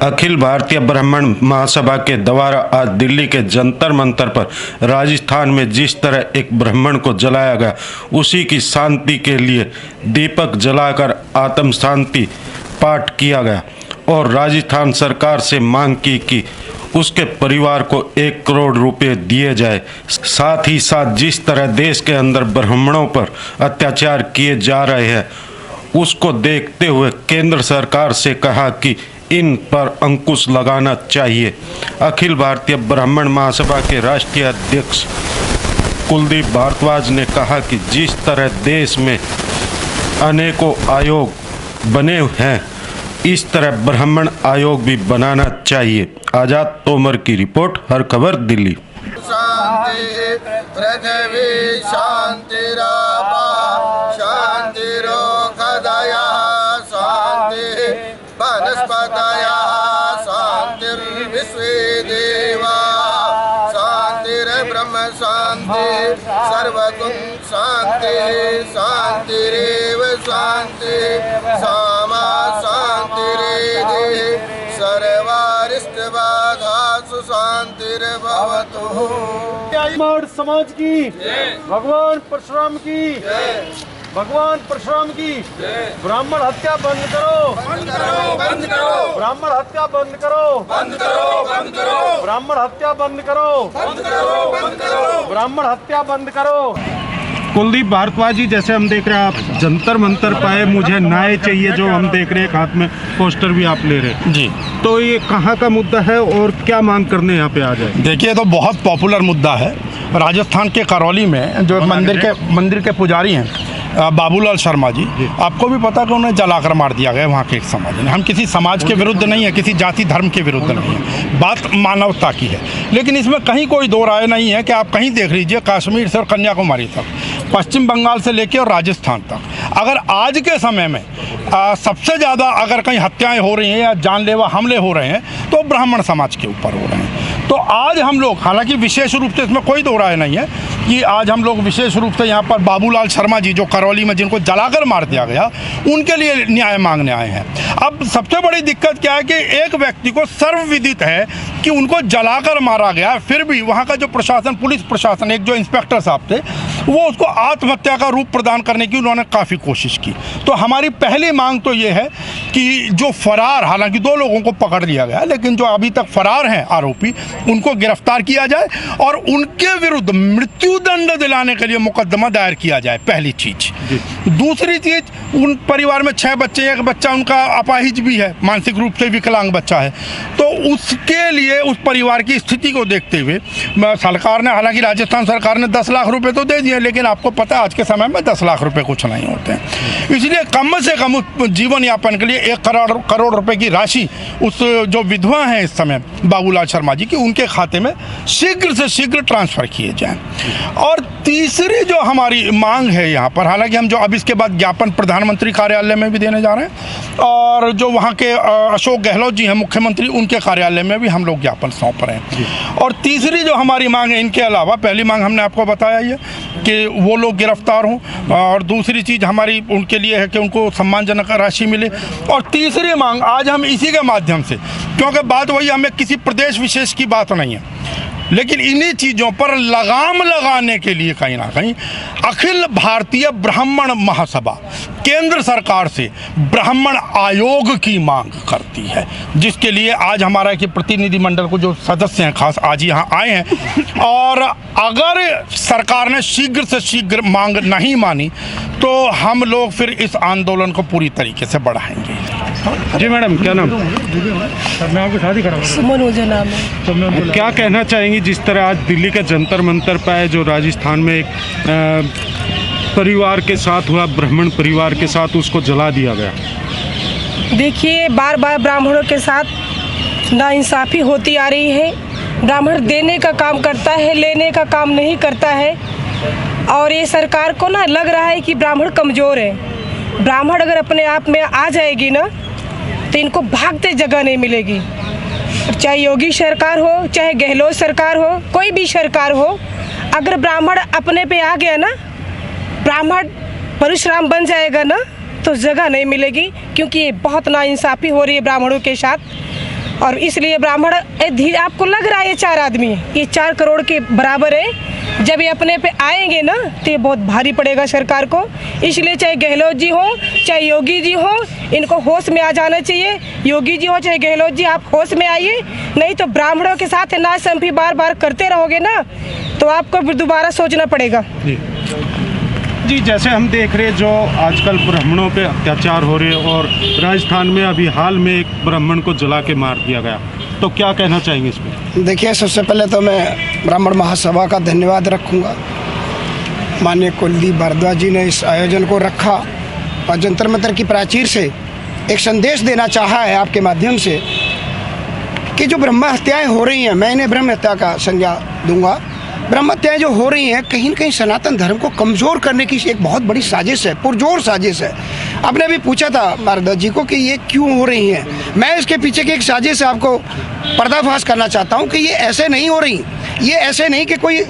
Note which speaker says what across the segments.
Speaker 1: अखिल भारतीय ब्राह्मण महासभा के द्वारा आज दिल्ली के जंतर मंतर पर राजस्थान में जिस तरह एक ब्राह्मण को जलाया गया, उसी की शांति के लिए दीपक जलाकर आत्म शांति पाठ किया गया और राजस्थान सरकार से मांग की कि उसके परिवार को 1 करोड़ रुपए दिए जाए। साथ ही साथ जिस तरह देश के अंदर ब्राह्मणों पर अत्याचार किए जा रहे हैं, उसको देखते हुए केंद्र सरकार से कहा कि इन पर अंकुश लगाना चाहिए। अखिल भारतीय ब्राह्मण महासभा के राष्ट्रीय अध्यक्ष कुलदीप भारद्वाज ने कहा कि जिस तरह देश में अनेकों आयोग बने हैं, इस तरह ब्राह्मण आयोग भी बनाना चाहिए। आजाद तोमर की रिपोर्ट, हर खबर दिल्ली।
Speaker 2: शांति पृथ्वी शांतिरापा शांतिरोषधया शांति वनस्पतयः शांतिर्विश्वे देवा शांतिर्ब्रह्म शांति सर्वगुण शांति शांतिरेव शांति सामा शांतिरेधि सर्वारिष्टबाधासु शांतिर्भवतु।
Speaker 3: ब्राह्मण समाज की भगवान परशुराम की भगवान परशुराम की ब्राह्मण हत्या बंद करो, बंद करो, बंद करो। ब्राह्मण हत्या बंद करो, बंद करो, बंद करो। ब्राह्मण हत्या बंद करो, बंद करो, बंद करो। ब्राह्मण हत्या बंद करो।
Speaker 1: कुलदीप भारद्वाज जी, जैसे हम देख रहे हैं आप जंतर मंतर पाए मुझे न्याय चाहिए, जो हम देख रहे हैं, हाथ में पोस्टर भी आप ले रहे हैं
Speaker 4: जी,
Speaker 1: तो ये कहाँ का मुद्दा है और क्या मांग करने यहाँ पे आ जाए?
Speaker 4: देखिए, तो बहुत पॉपुलर मुद्दा है। राजस्थान के करौली में जो मंदिर के पुजारी हैं बाबूलाल शर्मा जी, आपको भी पता कि उन्हें जलाकर मार दिया गया वहाँ के एक समाज ने। हम किसी समाज के विरुद्ध नहीं है, किसी जाति धर्म के विरुद्ध नहीं है, बात मानवता की है। लेकिन इसमें कहीं कोई दो राय नहीं है कि आप कहीं देख लीजिए, कश्मीर से और कन्याकुमारी तक, पश्चिम बंगाल से लेकर और राजस्थान तक, अगर आज के समय में सबसे ज़्यादा अगर कहीं हत्याएं हो रही हैं या जानलेवा हमले हो रहे हैं तो ब्राह्मण समाज के ऊपर हो रहे हैं। तो आज हम लोग, हालांकि विशेष रूप से इसमें कोई दो राय नहीं है कि आज हम लोग विशेष रूप से यहाँ पर बाबूलाल शर्मा जी जो करौली में जिनको जलाकर मार दिया गया, उनके लिए न्याय मांगने आए हैं। अब सबसे बड़ी दिक्कत क्या है कि एक व्यक्ति को सर्वविदित है कि उनको जलाकर मारा गया, फिर भी वहाँ का जो प्रशासन, पुलिस प्रशासन, एक जो इंस्पेक्टर साहब थे, वो उसको आत्महत्या का रूप प्रदान करने की उन्होंने काफ़ी कोशिश की। तो हमारी पहली मांग तो ये है कि जो फरार, हालांकि 2 लोगों को पकड़ लिया गया, लेकिन जो अभी तक फरार हैं आरोपी, उनको गिरफ्तार किया जाए और उनके विरुद्ध मृत्युदंड दिलाने के लिए मुकदमा दायर किया जाए, पहली चीज। दूसरी चीज, उन परिवार में 6 बच्चे, एक बच्चा उनका अपाहिज भी है, मानसिक रूप से विकलांग बच्चा है, तो उसके लिए उस परिवार की स्थिति को देखते हुए सरकार ने, हालांकि राजस्थान सरकार ने 10 लाख रुपए तो दे दिए, लेकिन आपको पता है आज के समय में 10 लाख रुपए कुछ नहीं होते हैं। इसलिए कम से कम जीवन यापन के लिए 1 करोड़ रुपए की राशि उस जो विधवा हैं इस समय बाबूलाल शर्मा जी की, उनके खाते में शीघ्र से शीघ्र ट्रांसफ़र किए जाएं। और तीसरी जो हमारी मांग है यहाँ पर, हालांकि हम जो अब इसके बाद ज्ञापन प्रधानमंत्री कार्यालय में भी देने जा रहे हैं और जो वहाँ के अशोक गहलोत जी हैं मुख्यमंत्री, उनके कार्यालय में भी हम लोग ज्ञापन सौंप रहे हैं। और तीसरी जो हमारी मांग है, इनके अलावा पहली मांग हमने आपको बताया ही है कि वो लोग गिरफ्तार हों, और दूसरी चीज़ हमारी उनके लिए है कि उनको सम्मानजनक राशि मिले, और तीसरी मांग आज हम इसी के माध्यम से, क्योंकि बात वही, हमें किसी प्रदेश विशेष की बात नहीं है, लेकिन इन्हीं चीज़ों पर लगाम लगाने के लिए कहीं ना कहीं अखिल भारतीय ब्राह्मण महासभा केंद्र सरकार से ब्राह्मण आयोग की मांग करती है, जिसके लिए आज हमारा कि प्रतिनिधिमंडल को जो सदस्य हैं खास आज यहाँ आए हैं। और अगर सरकार ने शीघ्र से शीघ्र मांग नहीं मानी तो हम लोग फिर इस आंदोलन को पूरी तरीके से बढ़ाएंगे।
Speaker 1: जी मैडम, क्या नाम?
Speaker 3: मैं आपको शादी करा,
Speaker 5: सुमन मुझे नाम है।
Speaker 1: क्या कहना चाहेंगी जिस तरह आज दिल्ली के जंतर मंतर पर जो राजस्थान में एक परिवार के साथ हुआ, ब्राह्मण परिवार के साथ उसको जला दिया गया?
Speaker 5: देखिए, बार बार ब्राह्मणों के साथ नाइंसाफ़ी होती आ रही है। ब्राह्मण देने का काम करता है, लेने का काम नहीं करता है। और ये सरकार को ना लग रहा है कि ब्राह्मण कमज़ोर है। ब्राह्मण अगर अपने आप में आ जाएगी ना तो इनको भागते जगह नहीं मिलेगी। चाहे योगी सरकार हो, चाहे गहलोत सरकार हो, कोई भी सरकार हो, अगर ब्राह्मण अपने पे आ गया ना, ब्राह्मण परशुराम बन जाएगा ना, तो जगह नहीं मिलेगी। क्योंकि ये बहुत नाइंसाफ़ी हो रही है ब्राह्मणों के साथ। और इसलिए ब्राह्मण आपको लग रहा है ये 4 आदमी ये 4 करोड़ के बराबर है। जब ये अपने पे आएंगे ना तो ये बहुत भारी पड़ेगा सरकार को। इसलिए चाहे गहलोत जी हो चाहे योगी जी हो, इनको होश में आ जाना चाहिए। योगी जी हो चाहे गहलोत जी, आप होश में आइए, नहीं तो ब्राह्मणों के साथ नासंफी बार बार करते रहोगे ना तो आपको फिर दोबारा सोचना पड़ेगा।
Speaker 1: जी, जैसे हम देख रहे हैं जो आजकल ब्राह्मणों पे अत्याचार हो रहे हैं और राजस्थान में अभी हाल में एक ब्राह्मण को जला के मार दिया गया, तो क्या कहना चाहेंगे इस पर?
Speaker 6: देखिए, सबसे पहले तो मैं ब्राह्मण महासभा का धन्यवाद रखूंगा। माननीय कुलदीप भारद्वाज जी ने इस आयोजन को रखा और जंतर मंतर की प्राचीर से एक संदेश देना चाहा है आपके माध्यम से कि जो ब्रह्म हत्याएँ हो रही हैं, मैं इन्हें ब्रह्म हत्या का संज्ञा दूंगा। ब्रह्म हत्याएँ जो हो रही हैं कहीं न कहीं सनातन धर्म को कमज़ोर करने की एक बहुत बड़ी साजिश है, पुरजोर साजिश है। आपने अभी पूछा था भारद्वाज जी को कि ये क्यों हो रही हैं, मैं इसके पीछे की एक साजिश आपको पर्दाफाश करना चाहता हूँ कि ये ऐसे नहीं हो रही, ये ऐसे नहीं कि कोई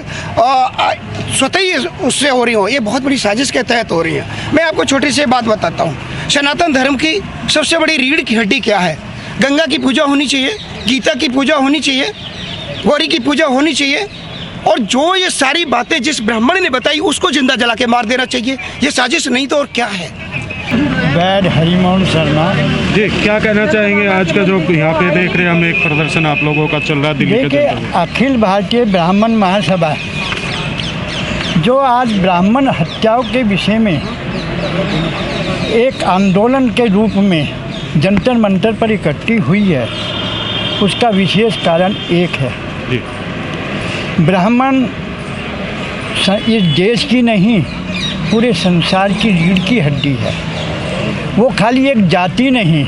Speaker 6: स्वतः ही उससे हो रही हो, ये बहुत बड़ी साजिश के तहत हो रही है। मैं आपको छोटी सी बात बताता हूँ। सनातन धर्म की सबसे बड़ी रीढ़ की हड्डी क्या है? गंगा की पूजा होनी चाहिए, गीता की पूजा होनी चाहिए, गौरी की पूजा होनी चाहिए, और जो ये सारी बातें जिस ब्राह्मण ने बताई उसको जिंदा जला के मार देना चाहिए। ये साजिश नहीं तो और क्या है?
Speaker 7: वैद हरिमोहन शर्मा।
Speaker 1: जी, क्या कहना चाहेंगे? आज का जो यहाँ पे देख रहे हैं हम, एक प्रदर्शन आप लोगों का चल रहा है दिल्ली के
Speaker 7: देखिए, अखिल भारतीय ब्राह्मण महासभा जो आज ब्राह्मण हत्याओं के विषय में एक आंदोलन के रूप में जंतर मंतर पर इकट्ठी हुई है, उसका विशेष कारण एक है।
Speaker 1: जी।
Speaker 7: ब्राह्मण इस देश की नहीं पूरे संसार की रीढ़ की हड्डी है। वो खाली एक जाति नहीं,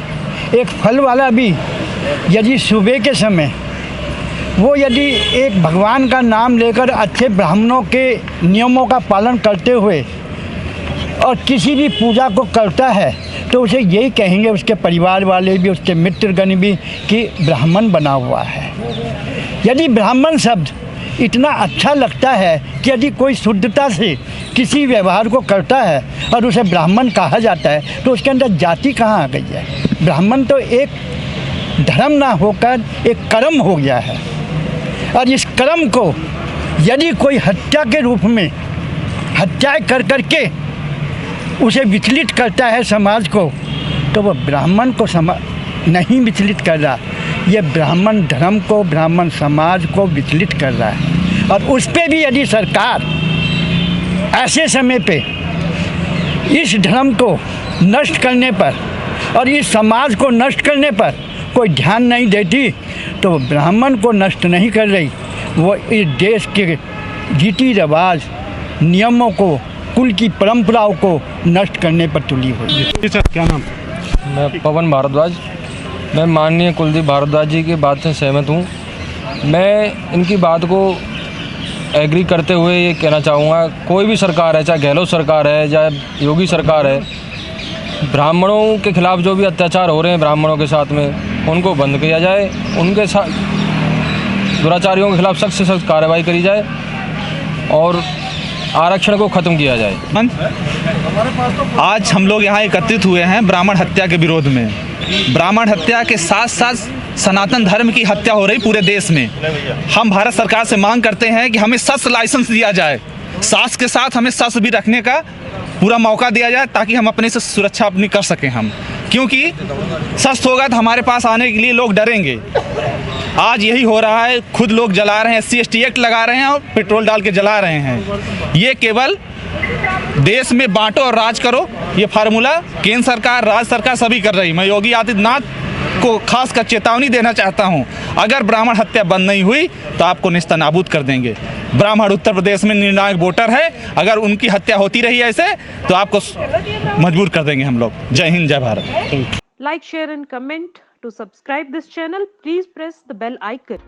Speaker 7: एक फल वाला भी यदि सुबह के समय वो यदि एक भगवान का नाम लेकर अच्छे ब्राह्मणों के नियमों का पालन करते हुए और किसी भी पूजा को करता है तो उसे यही कहेंगे, उसके परिवार वाले भी, उसके मित्रगण भी, कि ब्राह्मण बना हुआ है। यदि ब्राह्मण शब्द इतना अच्छा लगता है कि यदि कोई शुद्धता से किसी व्यवहार को करता है और उसे ब्राह्मण कहा जाता है तो उसके अंदर जाति कहाँ आ गई है? ब्राह्मण तो एक धर्म ना होकर एक कर्म हो गया है, और इस कर्म को यदि कोई हत्या के रूप में हत्याएं कर करके उसे विचलित करता है समाज को, तो वह ब्राह्मण को नहीं विचलित कर रहा, ये ब्राह्मण धर्म को, ब्राह्मण समाज को विचलित कर रहा है। और उस पे भी यदि सरकार ऐसे समय पे इस धर्म को नष्ट करने पर और इस समाज को नष्ट करने पर कोई ध्यान नहीं देती तो ब्राह्मण को नष्ट नहीं कर रही, वो इस देश के रीति रिवाज, नियमों को, कुल की परंपराओं को नष्ट करने पर तुली हुई है।
Speaker 1: सर, क्या नाम?
Speaker 8: मैं पवन भारद्वाज। मैं माननीय कुलदीप भारद्वाज जी की बात से सहमत हूँ। मैं इनकी बात को एग्री करते हुए ये कहना चाहूँगा, कोई भी सरकार है, चाहे गहलोत सरकार है, चाहे योगी सरकार है, ब्राह्मणों के खिलाफ जो भी अत्याचार हो रहे हैं ब्राह्मणों के साथ में, उनको बंद किया जाए, उनके साथ दुराचारियों के खिलाफ सख्त से सख्त कार्रवाई करी जाए और आरक्षण को ख़त्म किया जाए।
Speaker 9: आज हम लोग यहाँ एकत्रित हुए हैं ब्राह्मण हत्या के विरोध में। ब्राह्मण हत्या के साथ साथ सनातन धर्म की हत्या हो रही पूरे देश में। हम भारत सरकार से मांग करते हैं कि हमें शस्त्र लाइसेंस दिया जाए, सास के साथ हमें शस्त्र भी रखने का पूरा मौका दिया जाए ताकि हम अपने से सुरक्षा अपनी कर सकें हम, क्योंकि शस्त्र होगा तो हमारे पास आने के लिए लोग डरेंगे। आज यही हो रहा है, खुद लोग जला रहे हैं, SC/ST एक्ट लगा रहे हैं और पेट्रोल डाल के जला रहे हैं। ये केवल देश में बांटो और राज करो, ये फार्मूला केंद्र सरकार, राज्य सरकार सभी कर रही। मैं योगी आदित्यनाथ को खास कर चेतावनी देना चाहता हूं, अगर ब्राह्मण हत्या बंद नहीं हुई तो आपको नेस्तनाबूद कर देंगे। ब्राह्मण उत्तर प्रदेश में निर्णायक वोटर है, अगर उनकी हत्या होती रही ऐसे तो आपको मजबूर कर देंगे हम लोग। जय हिंद, जय Bharat.
Speaker 10: Like, share and comment. To subscribe this channel, please press the bell icon.